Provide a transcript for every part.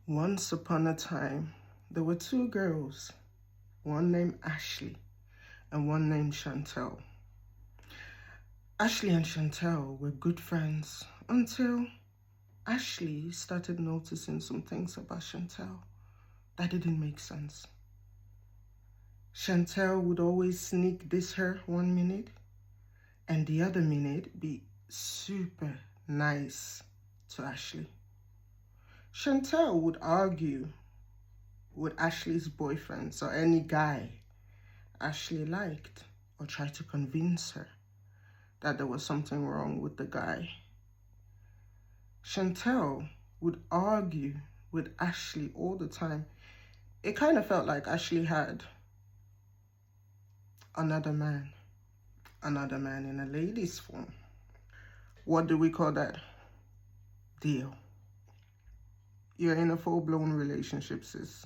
Once upon a time, there were two girls, one named Ashley and one named Chantel. Ashley and Chantel were good friends until Ashley started noticing some things about Chantel that didn't make sense. Chantel would always sneak diss her 1 minute and the other minute be super nice to Ashley. Chantel would argue with Ashley's boyfriends or any guy Ashley liked or try to convince her that there was something wrong with the guy. Chantel would argue with Ashley all the time. It kind of felt like Ashley had another man in a lady's form. What do we call that? Deal. You're in a full-blown relationship, sis.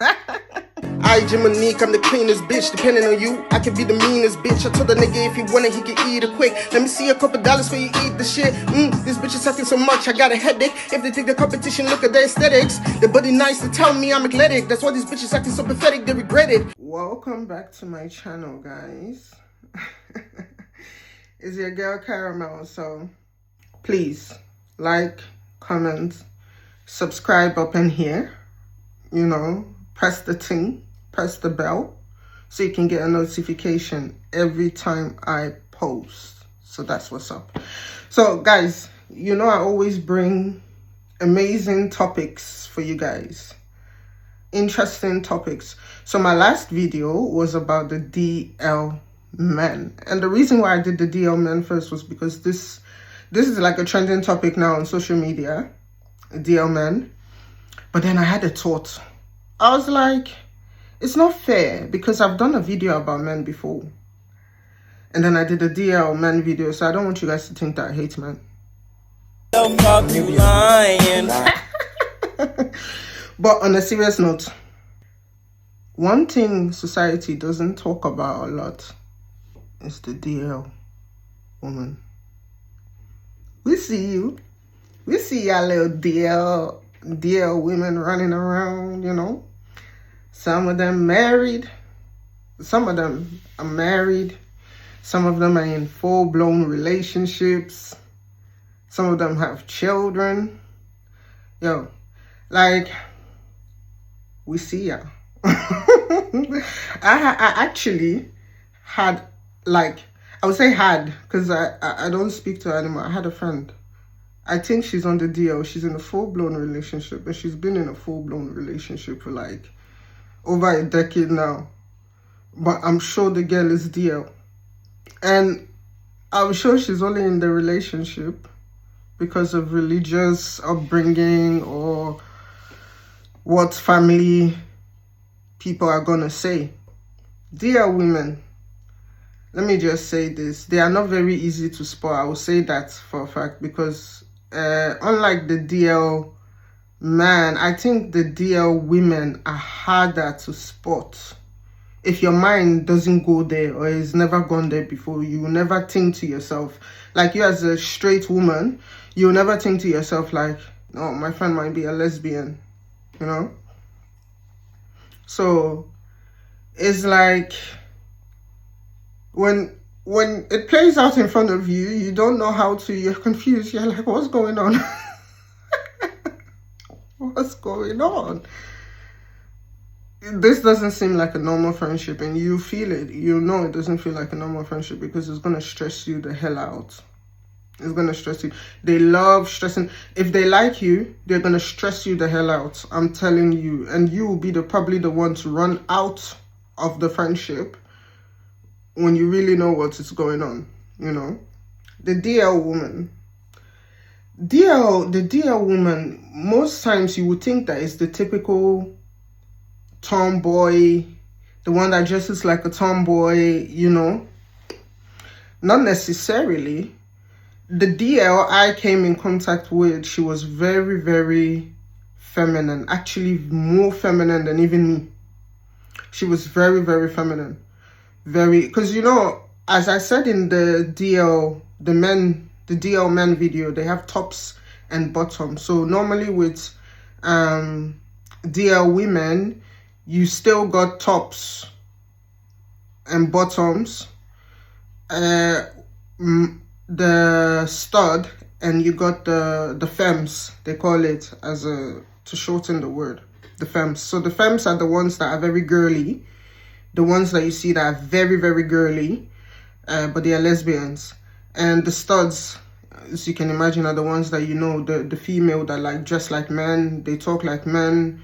I, Jiminique, I'm the cleanest bitch. Depending on you, I can be the meanest bitch. I told the nigga if he wanted, he could eat it quick. Let me see a couple dollars for you eat the shit. This bitch is sucking so much, I got a headache. If they think the competition, look at their aesthetics. The buddy nice to tell me I'm athletic. That's why these bitches acting so pathetic, they regret it. Welcome back to my channel, guys. It's your girl Caramel, so please like, comment, subscribe up in here, press the thing, press the bell so you can get a notification every time I post. So that's what's up. So guys, I always bring amazing topics for you guys, interesting topics. So my last video was about the DL men, and the reason why I did the DL men first was because this is like a trending topic now on social media, DL men. But then I had a thought. I was like, it's not fair because I've done a video about men before. And then I did a DL men video, so I don't want you guys to think that I hate men. But on a serious note, one thing society doesn't talk about a lot is the DL woman. We see you. We see y'all little DL women running around, Some of them married. Some of them are married. Some of them are in full-blown relationships. Some of them have children. We see y'all. I actually had, I would say had, because I don't speak to her anymore. I had a friend. I think she's on the DL. She's in a full-blown relationship, and she's been in a full-blown relationship for over a decade now. But I'm sure the girl is DL. And I'm sure she's only in the relationship because of religious upbringing or what family people are going to say. DL women, let me just say this. They are not very easy to spot. I will say that for a fact because unlike the DL man, I think the DL women are harder to spot. If your mind doesn't go there or has never gone there before, you will never think to yourself, you as a straight woman, you'll never think to yourself oh, my friend might be a lesbian, So it's when it plays out in front of you, you don't know how to, you're confused. You're like, what's going on? What's going on? This doesn't seem like a normal friendship, and you feel it. It doesn't feel like a normal friendship because it's going to stress you the hell out. It's going to stress you. They love stressing. If they like you, they're going to stress you the hell out. I'm telling you. And you will be probably the one to run out of the friendship when you really know what is going on, The DL woman. The DL woman, most times you would think that it's the typical tomboy, the one that dresses like a tomboy, Not necessarily. The DL I came in contact with, she was very, very feminine. Actually, more feminine than even me. She was very, very feminine. Because, as I said in the DL men the DL men video, they have tops and bottoms. So normally with DL women, you still got tops and bottoms, the stud, and you got the femmes, they call it, as a to shorten the word, the femmes. So the femmes are the ones that are very girly, the ones that you see that are very, very girly, but they are lesbians. And the studs, as you can imagine, are the ones that, you know, the female that like dress like men, they talk like men,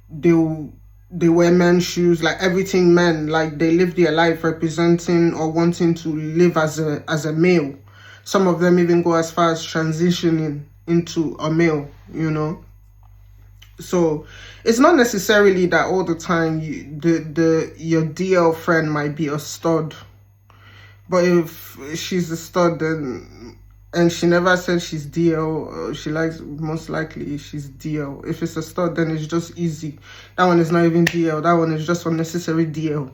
they wear men's shoes, like everything men, like they live their life representing or wanting to live as a male. Some of them even go as far as transitioning into a male, you know. So it's not necessarily that all the time your DL friend might be a stud, but if she's a stud, then, and she never said she's DL, she likes, most likely she's DL. If it's a stud, then it's just easy. That one is not even DL, that one is just unnecessary DL.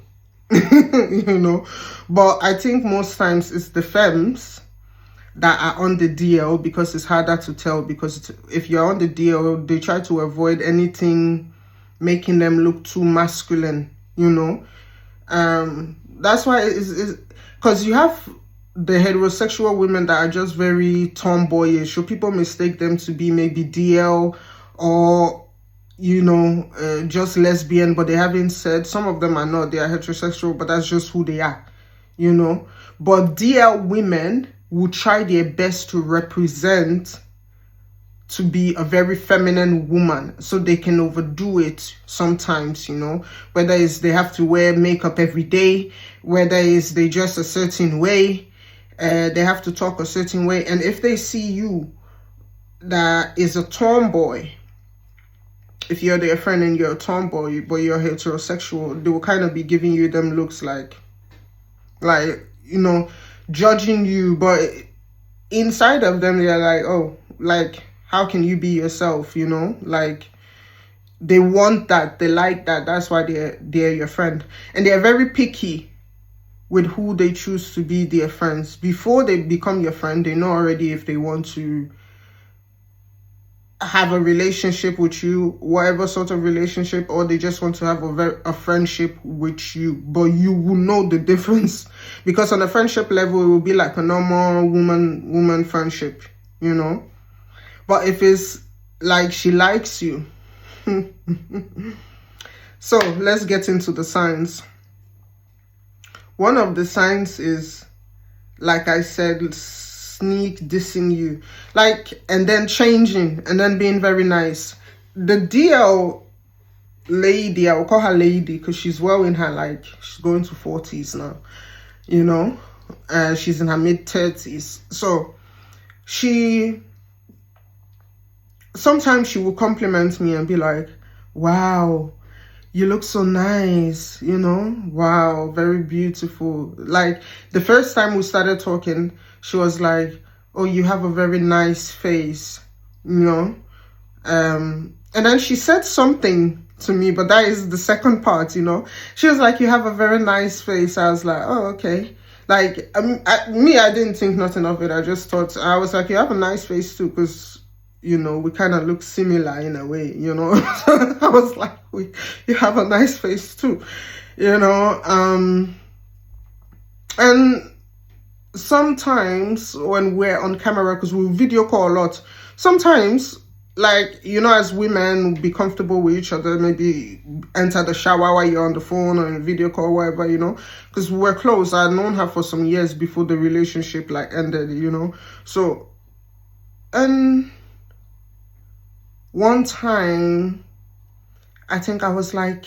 You know. But I think most times it's the femmes that are on the DL, because it's harder to tell, because if you're on the DL, they try to avoid anything making them look too masculine, you know. That's why it's because you have the heterosexual women that are just very tomboyish, so people mistake them to be maybe DL or, you know, just lesbian, but they haven't said. Some of them are not, they are heterosexual, but that's just who they are, you know. But DL women will try their best to represent to be a very feminine woman, so they can overdo it sometimes, you know, whether it's they have to wear makeup every day, whether it's they dress a certain way, they have to talk a certain way. And if they see you that is a tomboy, if you're their friend and you're a tomboy but you're heterosexual, they will kind of be giving you them looks like, you know, judging you, but inside of them they're like, oh, like, how can you be yourself, you know? Like, they want that, they like that, that's why they're your friend. And they're very picky with who they choose to be their friends. Before they become your friend, they know already if they want to have a relationship with you, whatever sort of relationship, or they just want to have a friendship with you. But you will know the difference, because on a friendship level, it will be like a normal woman friendship, you know. But if it's like she likes you, so let's get into the signs. One of the signs is, like I said, sneak dissing you, like, and then changing and then being very nice. The DL lady, I will call her lady because she's well in her, like, she's going to 40s now, you know, she's in her mid-30s. So sometimes she will compliment me and be like, wow, you look so nice, you know, wow, very beautiful. Like, the first time we started talking, she was like, oh, you have a very nice face, you know. And then she said something to me, but that is the second part, you know. She was like, you have a very nice face. I was like, oh, okay. Like, I didn't think nothing of it. I just thought, I was like, you have a nice face too, because, you know, we kind of look similar in a way, you know. I was like, you have a nice face too, you know. And sometimes when we're on camera, because we video call a lot, sometimes, like, you know, as women, be comfortable with each other, maybe enter the shower while you're on the phone or in video call, whatever, you know, because we're close. I'd known her for some years before the relationship, like, ended, you know. So, and one time, I think I was, like,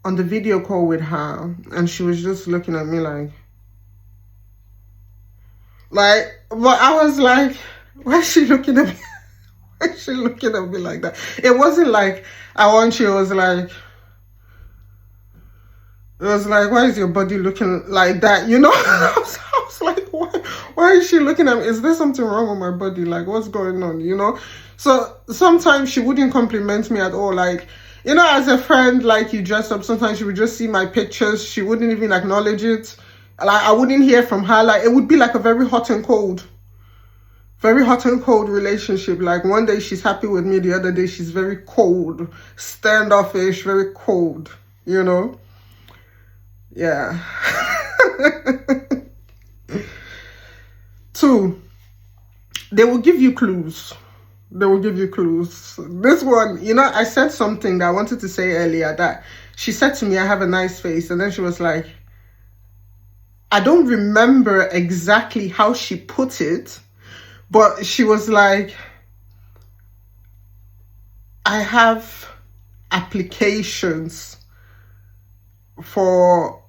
on the video call with her, and she was just looking at me like, but I was like, why is she looking at me? Why is she looking at me like that? It wasn't like, I want you, it was like, why is your body looking like that? You know, I was like, why is she looking at me? Is there something wrong with my body? Like, what's going on? You know? So sometimes she wouldn't compliment me at all. Like, you know, as a friend, like, you dress up, sometimes she would just see my pictures. She wouldn't even acknowledge it. Like, I wouldn't hear from her. Like, it would be like a very hot and cold. Very hot and cold relationship. Like one day she's happy with me, the other day she's very cold, standoffish, very cold, you know? Yeah. 2, they will give you clues. They will give you clues. This one, you know, I said something that I wanted to say earlier, that she said to me, I have a nice face. And then she was like, I don't remember exactly how she put it, but she was like, I have applications for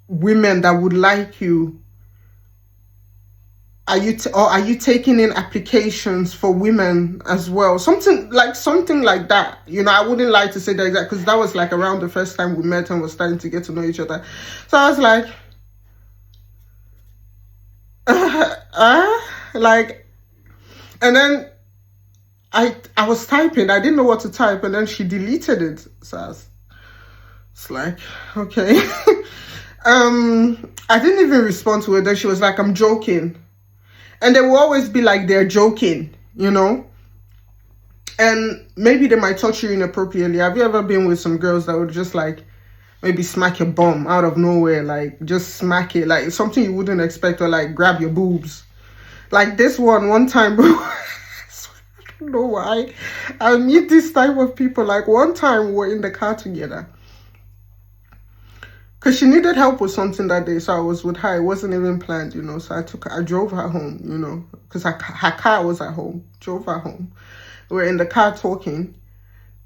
women that would like you. Are you taking in applications for women as well? Something like that. You know, I wouldn't like to say that exact, because that was like around the first time we met and was starting to get to know each other. So I was like, like, and then I was typing. I didn't know what to type, and then she deleted it. So it's like, okay. I didn't even respond to it. Then she was like, I'm joking. And they will always be like, they're joking, you know? And maybe they might touch you inappropriately. Have you ever been with some girls that would just like maybe smack your bum out of nowhere? Like just smack it, like something you wouldn't expect, or like grab your boobs. Like this one time, bro. I don't know why I meet this type of people. Like one time we were in the car together, because she needed help with something that day, so I was with her. It wasn't even planned, you know. So I drove her home, you know, because her car was at home. Drove her home. We were in the car talking,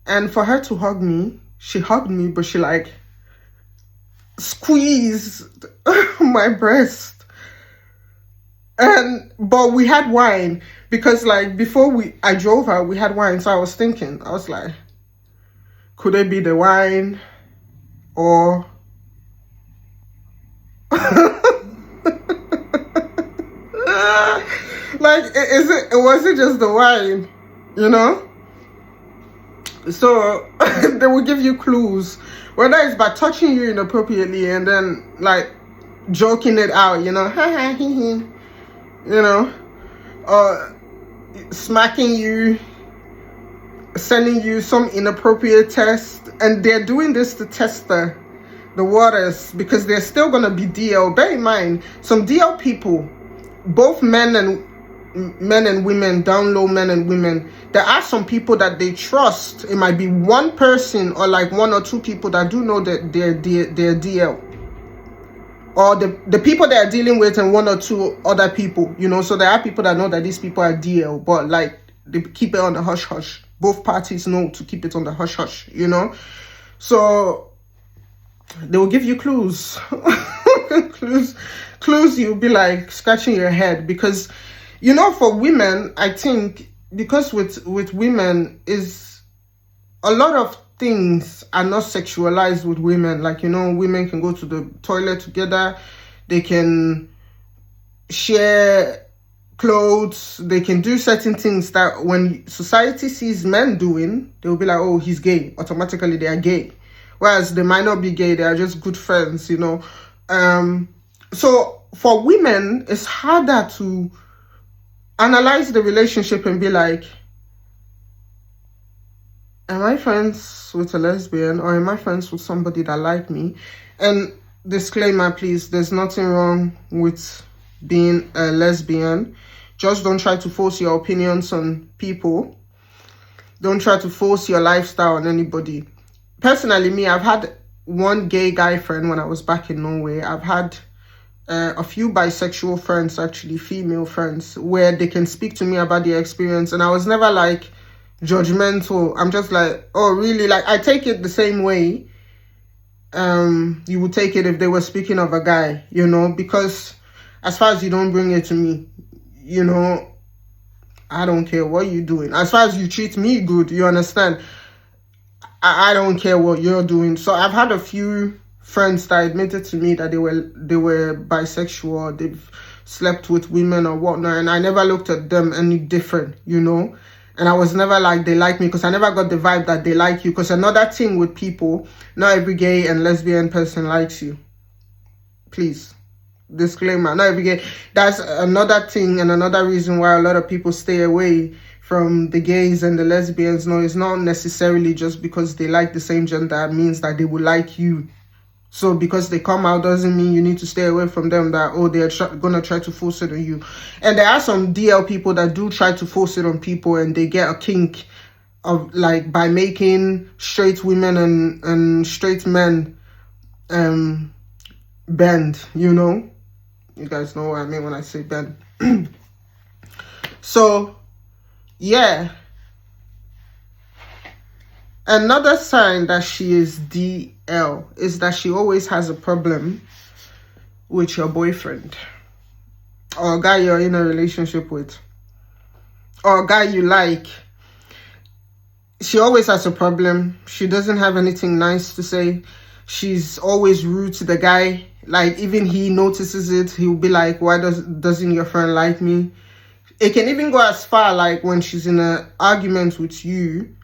and for her to hug me, she hugged me, but she like squeezed my breast. But we had wine, because like before I drove her, we had wine. So I was thinking, I was like, could it be the wine, or like, was it just the wine, you know? So they will give you clues, whether it's by touching you inappropriately and then like joking it out, you know, you know, or smacking you, sending you some inappropriate text. And they're doing this to test the waters, because they're still gonna be DL. Bear in mind, some DL people, both men and women, down low men and women, there are some people that they trust. It might be one person or like 1 or 2 people that do know that they're DL, or the people they are dealing with, and 1 or 2 other people, you know. So there are people that know that these people are DL, but like they keep it on the hush hush. Both parties know to keep it on the hush hush, you know. So they will give you clues. clues you'll be like scratching your head, because you know, for women, I think, because with women is a lot of things are not sexualized with women. Like, you know, women can go to the toilet together, they can share clothes, they can do certain things that when society sees men doing, they'll be like, oh, he's gay. Automatically they are gay. Whereas they might not be gay, they are just good friends, you know. So for women, it's harder to analyze the relationship and be like, am I friends with a lesbian, or am I friends with somebody that like me? And disclaimer, please, there's nothing wrong with being a lesbian. Just don't try to force your opinions on people. Don't try to force your lifestyle on anybody. Personally, me, I've had one gay guy friend when I was back in Norway. I've had a few bisexual friends, actually, female friends, where they can speak to me about their experience. And I was never like judgmental. I'm just like, oh, really? Like, I take it the same way you would take it if they were speaking of a guy, you know, because as far as you don't bring it to me, you know, I don't care what you're doing. As far as you treat me good, you understand? I don't care what you're doing. So I've had a few friends that admitted to me that they were bisexual, they've slept with women or whatnot, and I never looked at them any different, you know. And I was never like, they like me, because I never got the vibe that they like you. Because another thing with people, not every gay and lesbian person likes you. Please, Disclaimer. Not every gay. That's another thing and another reason why a lot of people stay away from the gays and the lesbians. No, it's not necessarily just because they like the same gender. It means that they will like you. So because they come out doesn't mean you need to stay away from them, that, oh, they're gonna try to force it on you. And there are some DL people that do try to force it on people, and they get a kink of, like, by making straight women and straight men bend, you know. You guys know what I mean when I say bend. So yeah, another sign that she is DL is that she always has a problem with your boyfriend, or a guy you're in a relationship with, or a guy you like. She always has a problem. She doesn't have anything nice to say. She's always rude to the guy. Like, even he notices it. He'll be like, why doesn't your friend like me? It can even go as far, like, when she's in an argument with you,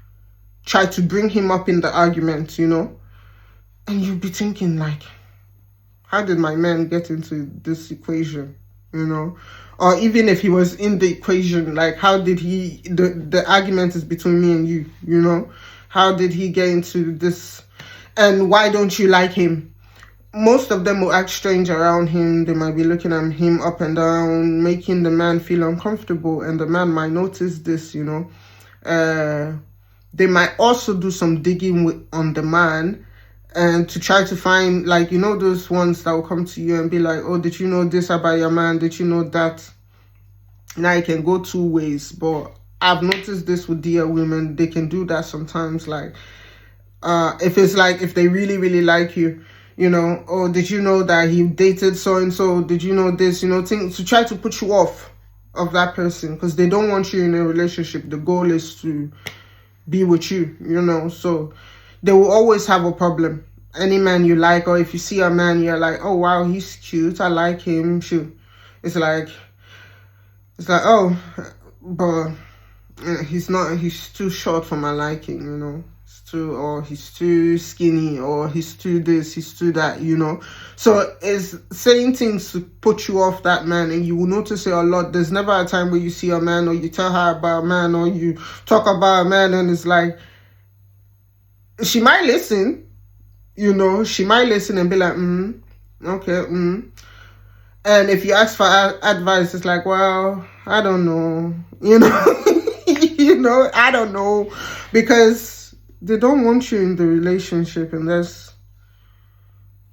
try to bring him up in the argument, you know? And you'll be thinking, like, how did my man get into this equation, you know? Or even if he was in the equation, like, how did he, the argument is between me and you, you know? How did he get into this? And why don't you like him? Most of them will act strange around him. They might be looking at him up and down, making the man feel uncomfortable. And the man might notice this, you know? They might also do some digging on the man, and to try to find, like, you know, those ones that will come to you and be like, oh, did you know this about your man? Did you know that? Now, it can go two ways, but I've noticed this with dear women. They can do that sometimes, like, if it's like, if they really, really like you, you know, oh, did you know that he dated so-and-so? Did you know this? You know, things to try to put you off of that person, because they don't want you in a relationship. The goal is to be with you, you know, so they will always have a problem. Any man you like, or if you see a man, you're like, oh, wow, he's cute, I like him, shoot. It's like, oh, but he's too short for my liking, you know. Or he's too skinny, or he's too this, he's too that, you know. So it's saying things to put you off that man, and you will notice it a lot. There's never a time where you see a man, or you tell her about a man, or you talk about a man, and it's like, she might listen, you know, she might listen and be like, okay, And if you ask for advice, it's like, well, I don't know, you know, you know, I don't know, because they don't want you in the relationship, and that's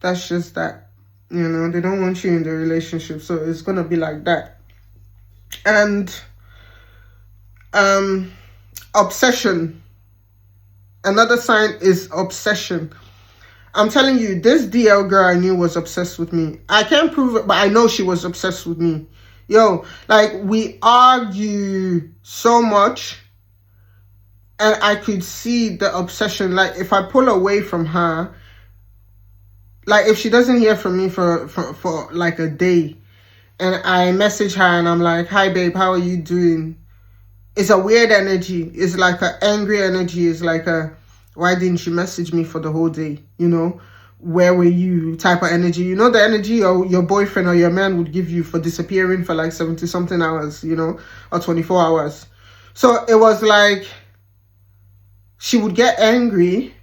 just that, you know. They don't want you in the relationship, so it's gonna be like that. And obsession. Another sign is obsession. I'm telling you, this DL girl I knew was obsessed with me. I can't prove it, but I know she was obsessed with me. Yo, like, we argue so much, and I could see the obsession. Like, if I pull away from her, like, if she doesn't hear from me for like a day, and I message her and I'm like, hi babe, how are you doing? It's a weird energy. It's like an angry energy. It's like a, why didn't you message me for the whole day? You know, where were you type of energy. You know, the energy your boyfriend or your man would give you for disappearing for like 70 something hours, you know, or 24 hours. So it was like, she would get angry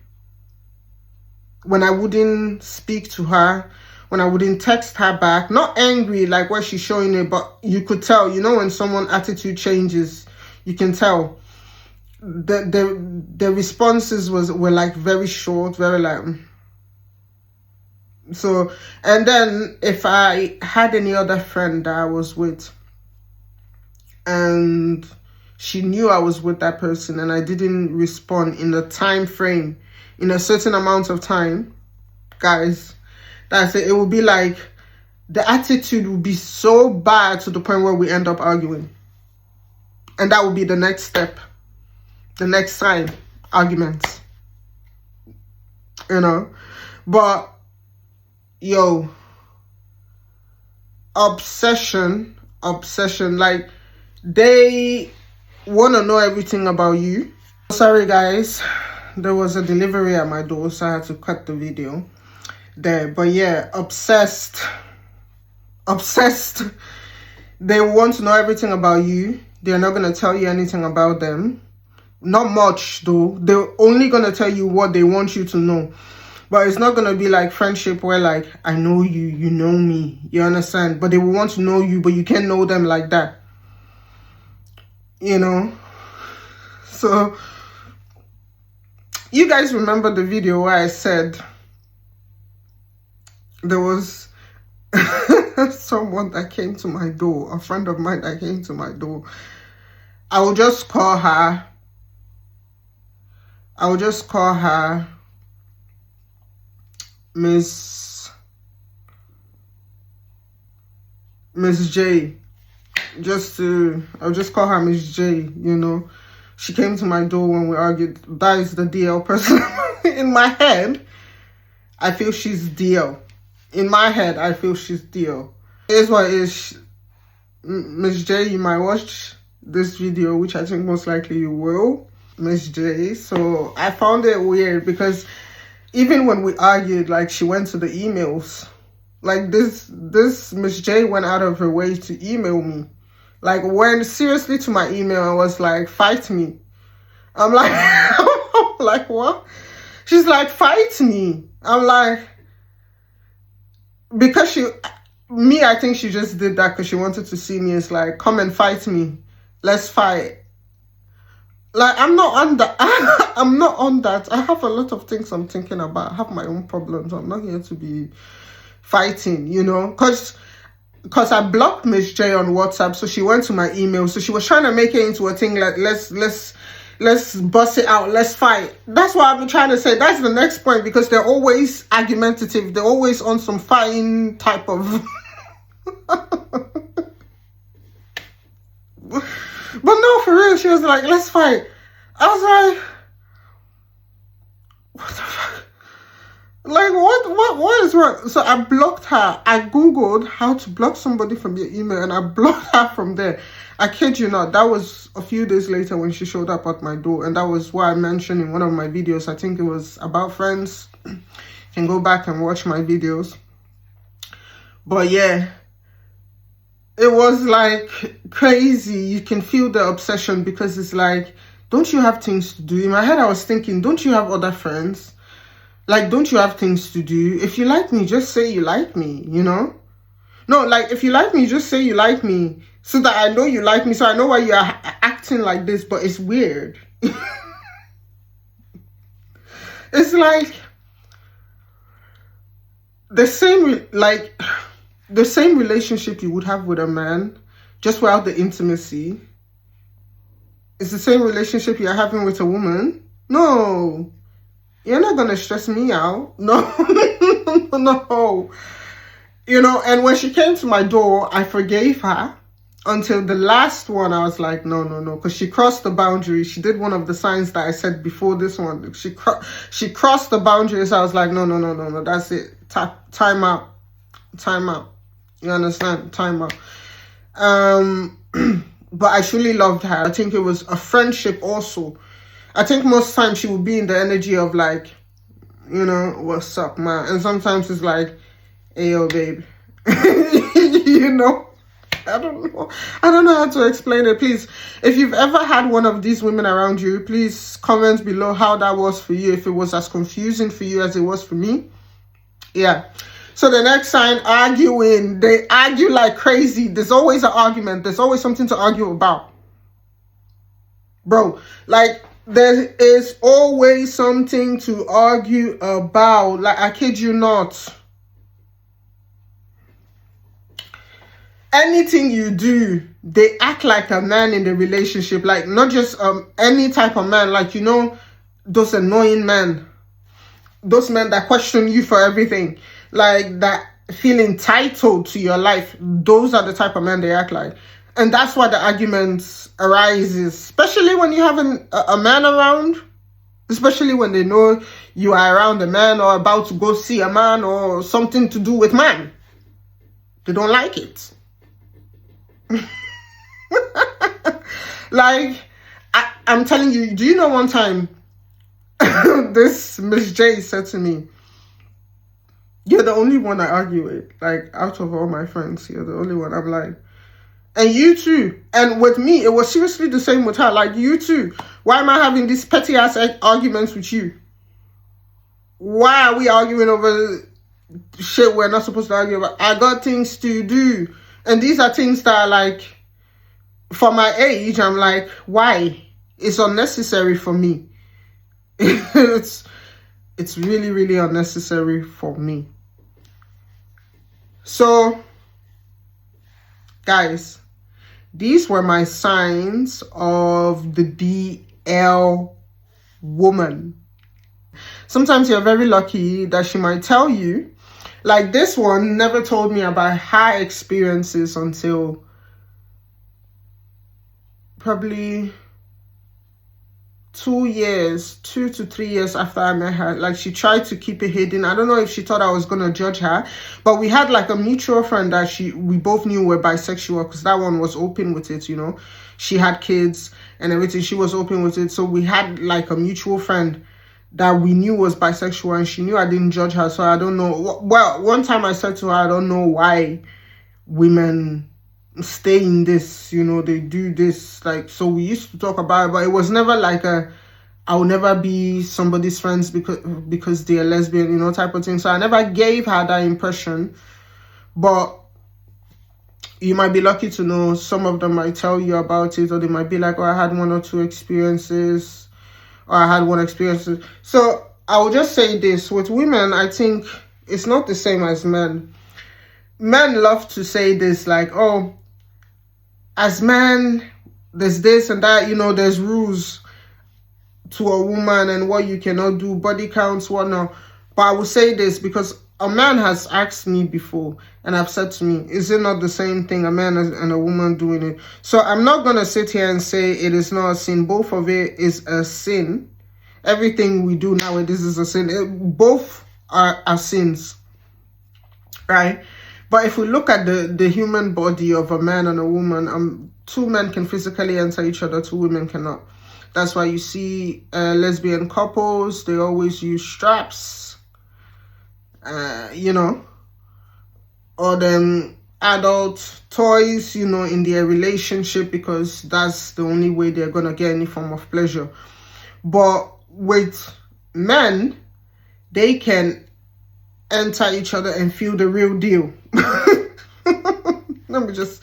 when I wouldn't speak to her, when I wouldn't text her back. Not angry like what she's showing it, but you could tell, you know, when someone's attitude changes, you can tell. The responses were like very short, very like. So, and then if I had any other friend that I was with, and she knew I was with that person, and I didn't respond in a time frame, in a certain amount of time, guys, that's it. It would be like, the attitude would be so bad to the point where we end up arguing. And that would be the next step. The next sign, arguments. You know? But, yo, obsession, like, they want to know everything about you. Sorry guys, there was a delivery at my door, so I had to cut the video there. But yeah, obsessed obsessed. They want to know everything about you. They're not going to tell you anything about them. Not much, though. They're only going to tell you what they want you to know. But it's not going to be like friendship where, like, I know you, you know me. You understand? But they will want to know you, but you can't know them like that. You know? So, you guys remember the video where I said there was someone that came to my door, a friend of mine that came to my door. I will just call her Miss J. I'll just call her Miss J, you know. She came to my door when we argued. That is the DL person. In my head, I feel she's DL. In my head, I feel she's DL. Here's what it is. Miss J, you might watch this video, which I think most likely you will. Miss J. So I found it weird because even when we argued, like, she went to the emails. Like, this Miss J went out of her way to email me. Like, went seriously to my email and was like, fight me. I'm like, I'm like, what? She's like, fight me. I'm like, because I think she just did that because she wanted to see me. It's like, come and fight me. Let's fight. Like, I'm not on that. I'm not on that. I have a lot of things I'm thinking about. I have my own problems. I'm not here to be fighting, you know, because I blocked Miss J on WhatsApp, so she went to my email. So she was trying to make it into a thing like, let's bust it out, let's fight. That's what I've been trying to say. That's the next point, because they're always argumentative. They're always on some fighting type of But no, for real, she was like, let's fight. I was like, what the fuck? Like, what is wrong? So I blocked her. I Googled how to block somebody from your email, and I blocked her from there. I kid you not. That was a few days later when she showed up at my door, and that was what I mentioned in one of my videos. I think it was about friends. You can go back and watch my videos. But yeah, it was like crazy. You can feel the obsession, because it's like, don't you have things to do? In my head, I was thinking, don't you have other friends? Like, don't you have things to do? If you like me, just say you like me, you know? No, like, if you like me, just say you like me, so that I know you like me, so I know why you are acting like this. But it's weird. It's like the same relationship you would have with a man, just without the intimacy. It's the same relationship you're having with a woman. No. You're not gonna stress me out. No. No. You know, and when she came to my door, I forgave her. Until the last one, I was like, no. Because she crossed the boundary. She did one of the signs that I said before this one. She crossed the boundaries. I was like, no. That's it. Time out. You understand? Time out. But I truly loved her. I think it was a friendship also. I think most times she would be in the energy of like, you know, what's up, man? And sometimes it's like, hey, yo, babe. You know? I don't know how to explain it. Please, if you've ever had one of these women around you, please comment below how that was for you. If it was as confusing for you as it was for me. Yeah. So the next sign, arguing. They argue like crazy. There's always an argument. There's always something to argue about. Bro, like, there is always something to argue about. Like, I kid you not. Anything you do, they act like a man in the relationship. Like, not just any type of man. Like, you know, those annoying men. Those men that question you for everything. Like, that feel entitled to your life. Those are the type of men they act like. And that's why the arguments arises. Especially when you have a man around. Especially when they know you are around a man or about to go see a man or something to do with man. They don't like it. Like, I'm telling you, do you know one time this Miss J said to me, You're the only one I argue with. Like, out of all my friends, you're the only one. I'm like, and you too. And with me, it was seriously the same with her. Like, you too. Why am I having these petty ass arguments with you? Why are we arguing over shit we're not supposed to argue about? I got things to do. And these are things that are like, for my age, I'm like, why? It's unnecessary for me. It's really, really unnecessary for me. So, guys, these were my signs of the DL woman. Sometimes you're very lucky that she might tell you. Like, this one never told me about her experiences until probably 2 to 3 years after I met her. Like, she tried to keep it hidden. I don't know if she thought I was gonna judge her, but we had like a mutual friend that we both knew were bisexual, because that one was open with it, you know. She had kids and everything. She was open with it. So we had like a mutual friend that we knew was bisexual, and she knew I didn't judge her. So I don't know. Well, one time I said to her, I don't know why women stay in this, you know, they do this. Like, so we used to talk about it, but it was never like I'll never be somebody's friends because they're lesbian, you know, type of thing. So I never gave her that impression. But you might be lucky to know some of them might tell you about it, or they might be like, oh, I had 1 or 2 experiences, or I had 1 experience. So I will just say this, with women, I think it's not the same as men. Men love to say this, like, oh, as men, there's this and that, you know, there's rules to a woman and what you cannot do, body counts, whatnot. But I will say this because a man has asked me before, and I've said to me, is it not the same thing, a man and a woman doing it? So I'm not going to sit here and say it is not a sin. Both of it is a sin. Everything we do nowadays is a sin. Both are sins, right? But if we look at the human body of a man and a woman, 2 men can physically enter each other, 2 women cannot. That's why you see lesbian couples, they always use straps, you know, or then adult toys, you know, in their relationship, because that's the only way they're going to get any form of pleasure. But with men, they can enter each other and feel the real deal. Let me just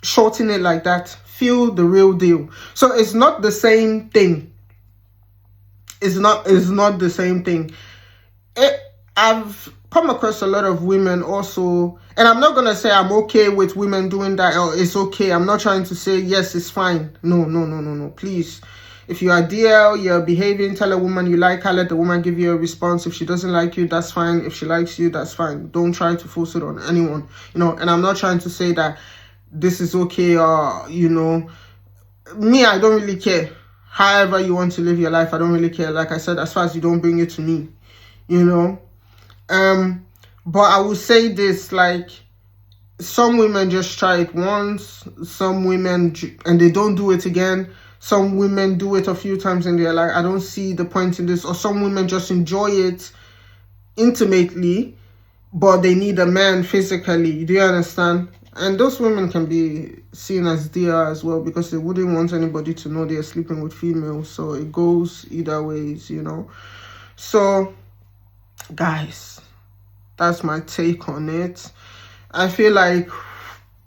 shorten it like that. Feel the real deal. So it's not the same thing. It's not the same thing. I've come across a lot of women also, and I'm not gonna say I'm okay with women doing that, or it's okay. I'm not trying to say yes, it's fine. No. Please. If you are DL, you're behaving, tell a woman you like her, let the woman give you a response. If she doesn't like you, that's fine. If she likes you, that's fine. Don't try to force it on anyone, you know. And I'm not trying to say that this is okay, or, you know, me, I don't really care. However you want to live your life, I don't really care. Like I said, as far as you don't bring it to me, you know. But I will say this, like, some women just try it once, some women, and they don't do it again. Some women do it a few times and they're like, I don't see the point in this. Or some women just enjoy it intimately, but they need a man physically. Do you understand? And those women can be seen as DR as well, because they wouldn't want anybody to know they're sleeping with females. So it goes either ways, you know. So, guys, that's my take on it. I feel like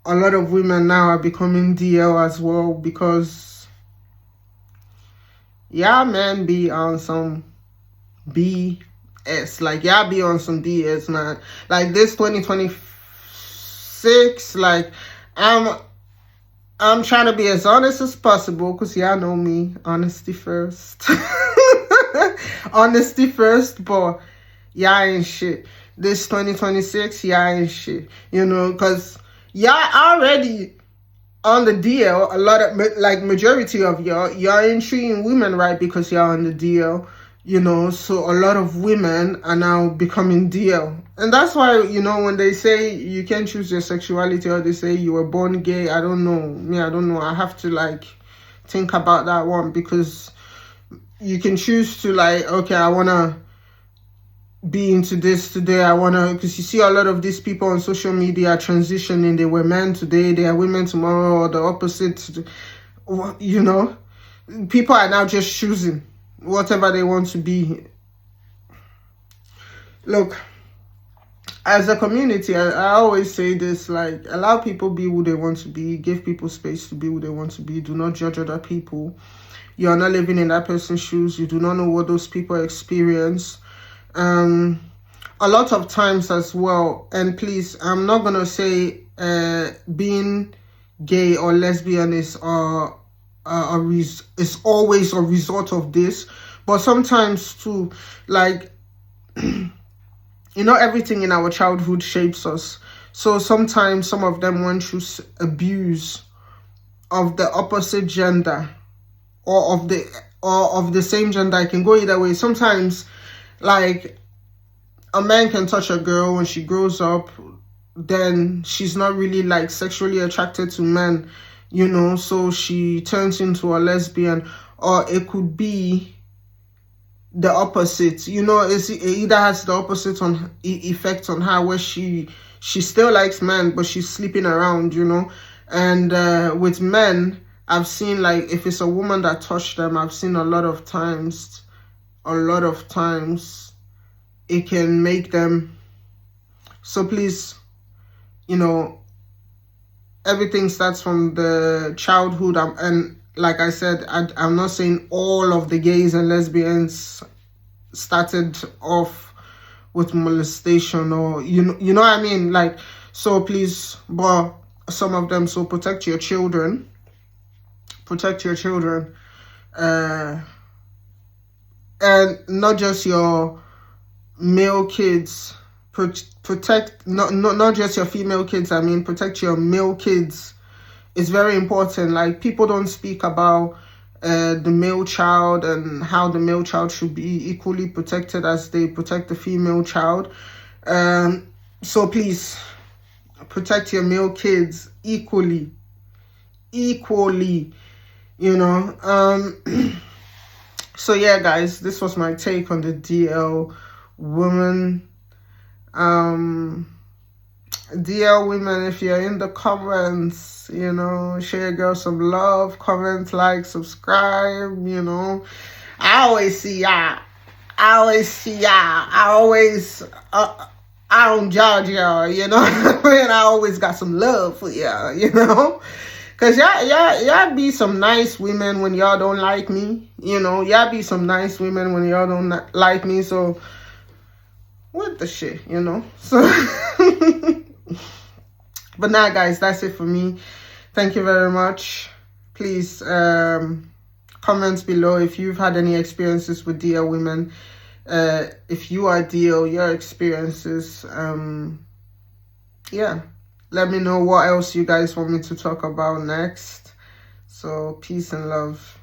a lot of women now are becoming DL as well, because y'all men be on some BS. Like, y'all be on some BS, man. Like, this 2026, like, I'm trying to be as honest as possible, because y'all know me. Honesty first. Honesty first, but y'all ain't shit. This 2026, y'all ain't shit. You know, because y'all already on the DL, a lot of, like, majority of y'all ain't treating women right because y'all on the DL, you know. So a lot of women are now becoming DL. And that's why, you know, when they say you can't choose your sexuality, or they say you were born gay, I don't know. Me, I don't know. I have to, like, think about that one, because you can choose to, like, okay, I want to be into this today. I want to, because you see a lot of these people on social media transitioning. They were men today, they are women tomorrow, or the opposite. You know, people are now just choosing whatever they want to be. Look, as a community, I always say this, like, allow people be who they want to be, give people space to be who they want to be, do not judge other people. You are not living in that person's shoes, you do not know what those people experience. A lot of times as well, and please, I'm not gonna say being gay or lesbian is always a result of this, but sometimes too, like, you know, everything in our childhood shapes us. So sometimes some of them went through abuse of the opposite gender or of the same gender. I can go either way. Sometimes, like, a man can touch a girl when she grows up, then she's not really like sexually attracted to men, you know, so she turns into a lesbian. Or it could be the opposite, you know, it either has the opposite effect on her, where she still likes men, but she's sleeping around, you know. And with men, I've seen, like, if it's a woman that touched them, I've seen a lot of times it can make them. So please, you know, everything starts from the childhood. And like I said, I'm not saying all of the gays and lesbians started off with molestation, or you know what I mean, like, so please, but some of them. So protect your children, and not just your male kids. Protect not just your female kids. I mean, protect your male kids. It's very important. Like, people don't speak about the male child and how the male child should be equally protected as they protect the female child. So please, protect your male kids equally, you know. So yeah, guys, this was my take on the DL woman. DL women, if you're in the comments, you know, show your girl some love, comment, like, subscribe, you know. I always see y'all. I don't judge y'all, you know. And I always got some love for y'all, you know. Cause y'all be some nice women when y'all don't like me, you know. Y'all be some nice women when y'all don't like me. So what the shit, you know. So but now, guys, that's it for me. Thank you very much. Please comment below if you've had any experiences with DL women. If you are DL, your experiences. Yeah, let me know what else you guys want me to talk about next. So peace and love.